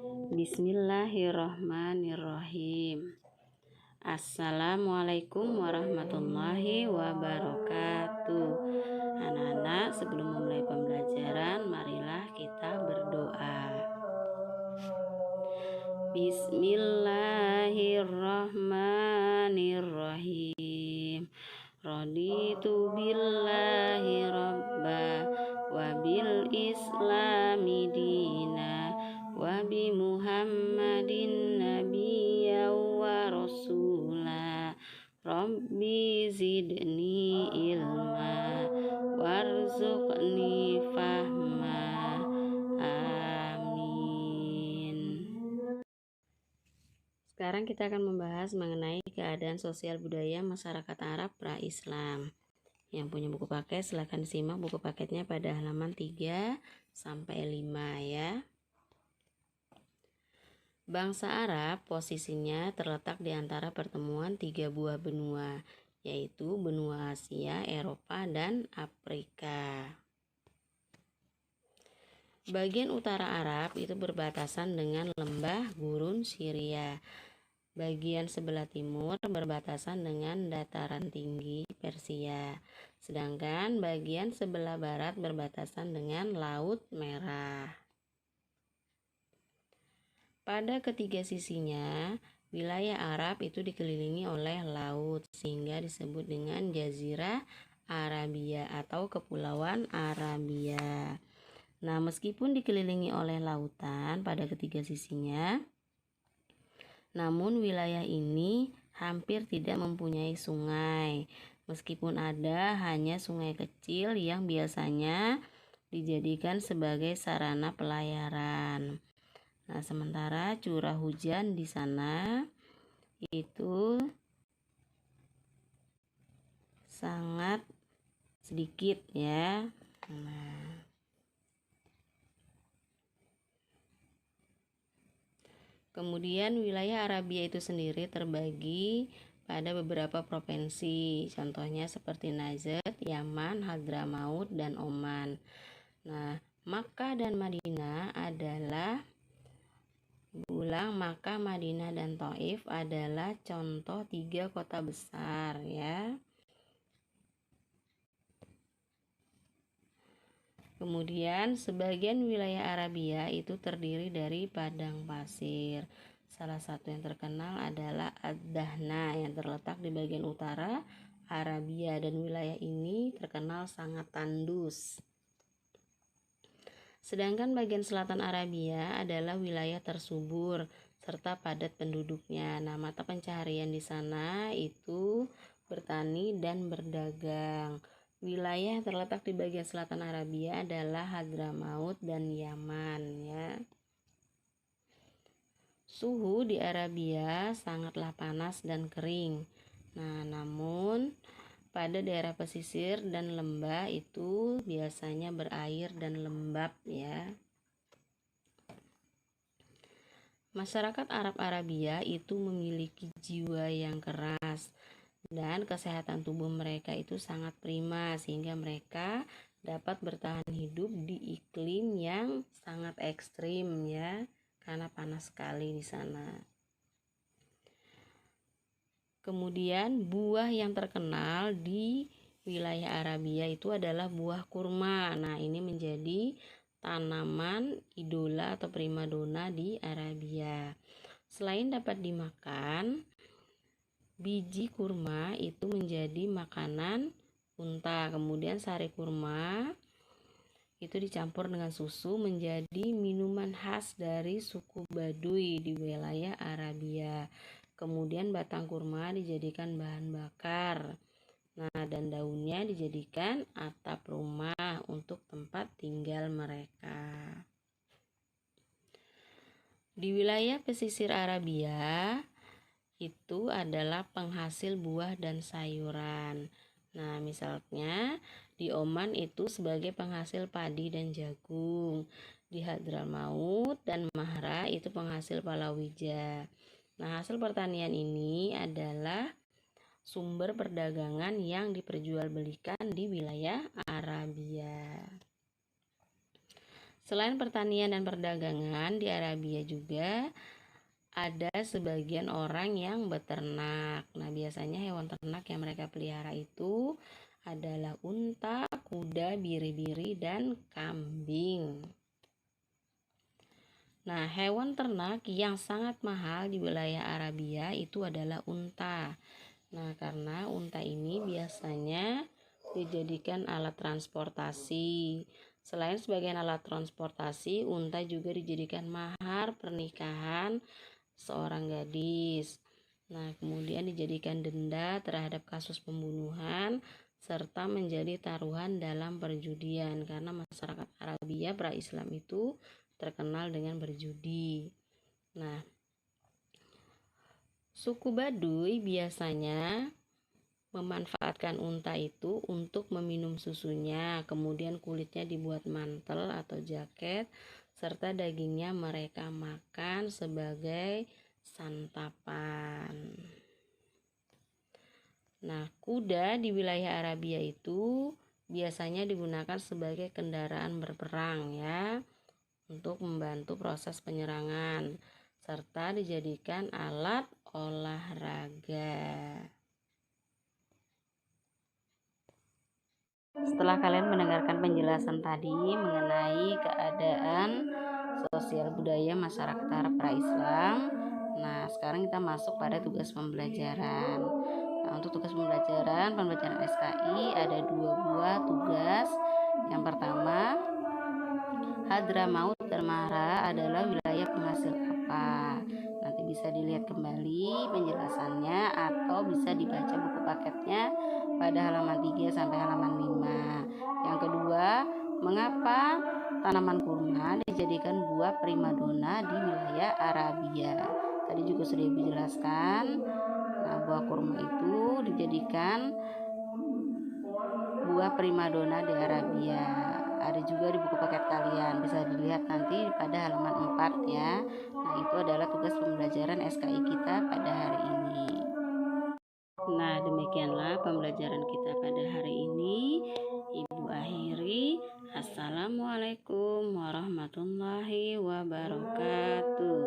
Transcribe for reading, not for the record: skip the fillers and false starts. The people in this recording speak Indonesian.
Bismillahirrahmanirrahim. Assalamualaikum warahmatullahi wabarakatuh. Anak-anak, sebelum memulai pembelajaran, marilah kita berdoa. Bismillahirrahmanirrahim. Raditu billahi rabba wa bil islami dina wa bi muhammadin nabiyya wa rasula. Rabbi zidni ilma warzuqni fahma. Amin. Sekarang kita akan membahas mengenai keadaan sosial budaya masyarakat Arab pra-Islam. Yang punya buku paket silahkan disimak buku paketnya pada halaman 3 sampai 5 ya. Bangsa Arab posisinya terletak di antara pertemuan 3 buah benua, yaitu benua Asia, Eropa, dan Afrika. Bagian utara Arab itu berbatasan dengan lembah gurun Syria. Bagian sebelah timur berbatasan dengan dataran tinggi Persia. Sedangkan bagian sebelah barat berbatasan dengan Laut Merah. Pada ketiga sisinya, wilayah Arab itu dikelilingi oleh laut sehingga disebut dengan Jazirah Arabia atau Kepulauan Arabia. Nah, meskipun dikelilingi oleh lautan pada ketiga sisinya, namun wilayah ini hampir tidak mempunyai sungai. Meskipun ada hanya sungai kecil yang biasanya dijadikan sebagai sarana pelayaran. Nah, sementara curah hujan di sana itu sangat sedikit ya. Nah, kemudian wilayah Arabia itu sendiri terbagi pada beberapa provinsi, contohnya seperti Najd, Yaman, Hadramaut, dan Oman. Nah, Makkah dan Madinah adalah Makkah, Madinah, dan Thaif adalah contoh 3 kota besar ya. Kemudian sebagian wilayah Arabia itu terdiri dari padang pasir. Salah satu yang terkenal adalah Ad-Dahna yang terletak di bagian utara Arabia, dan wilayah ini terkenal sangat tandus. Sedangkan bagian selatan Arabia adalah wilayah tersubur serta padat penduduknya. Nah, mata pencaharian di sana itu bertani dan berdagang. Wilayah yang terletak di bagian selatan Arabia adalah Hadramaut dan Yaman ya. Suhu di Arabia sangatlah panas dan kering. Nah, namun pada daerah pesisir dan lembah itu biasanya berair dan lembab ya. Masyarakat Arab Arabia itu memiliki jiwa yang keras dan kesehatan tubuh mereka itu sangat prima sehingga mereka dapat bertahan hidup di iklim yang sangat ekstrim ya, karena panas sekali di sana. Kemudian buah yang terkenal di wilayah Arabia itu adalah buah kurma. Nah, ini menjadi tanaman idola atau primadona di Arabia. Selain dapat dimakan, biji kurma itu menjadi makanan unta. Kemudian sari kurma itu dicampur dengan susu menjadi minuman khas dari suku Baduy di wilayah Arabia. Kemudian batang kurma dijadikan bahan bakar. Nah, dan daunnya dijadikan atap rumah untuk tempat tinggal mereka. Di wilayah pesisir Arabia itu adalah penghasil buah dan sayuran. Nah, misalnya di Oman itu sebagai penghasil padi dan jagung. Di Hadramaut dan Mahra itu penghasil palawija. Nah, hasil pertanian ini adalah sumber perdagangan yang diperjualbelikan di wilayah Arabia. Selain pertanian dan perdagangan, di Arabia juga ada sebagian orang yang beternak. Nah, biasanya hewan ternak yang mereka pelihara itu adalah unta, kuda, biri-biri, dan kambing. Nah, hewan ternak yang sangat mahal di wilayah Arabia itu adalah unta. Nah, karena unta ini biasanya dijadikan alat transportasi. Selain sebagai alat transportasi, unta juga dijadikan mahar pernikahan seorang gadis. Nah, kemudian dijadikan denda terhadap kasus pembunuhan serta menjadi taruhan dalam perjudian karena masyarakat Arabia pra-Islam itu terkenal dengan berjudi. Nah, suku Baduy biasanya memanfaatkan unta itu untuk meminum susunya, kemudian kulitnya dibuat mantel atau jaket, serta dagingnya mereka makan sebagai santapan. Nah, kuda di wilayah Arabia itu biasanya digunakan sebagai kendaraan berperang ya, untuk membantu proses penyerangan, serta dijadikan alat olahraga. Setelah kalian mendengarkan penjelasan tadi mengenai keadaan sosial budaya masyarakat Arab pra-Islam, nah sekarang kita masuk pada tugas pembelajaran. Nah, untuk tugas pembelajaran SKI ada 2 buah tugas. Yang pertama, Hadramaut dan Mahra adalah wilayah penghasil apa? Nanti bisa dilihat kembali penjelasannya atau bisa dibaca buku paketnya pada halaman 3 sampai halaman 5. Yang kedua, mengapa tanaman kurma dijadikan buah primadona di wilayah Arabia? Tadi juga sudah Ibu jelaskan. Nah, buah kurma itu dijadikan buah primadona di Arabia. Ada juga di buku paket kalian, bisa dilihat nanti pada halaman 4 ya. Nah, itu adalah tugas pembelajaran SKI kita pada hari ini. Nah, demikianlah pembelajaran kita pada hari ini. Ibu akhiri. Assalamualaikum warahmatullahi wabarakatuh.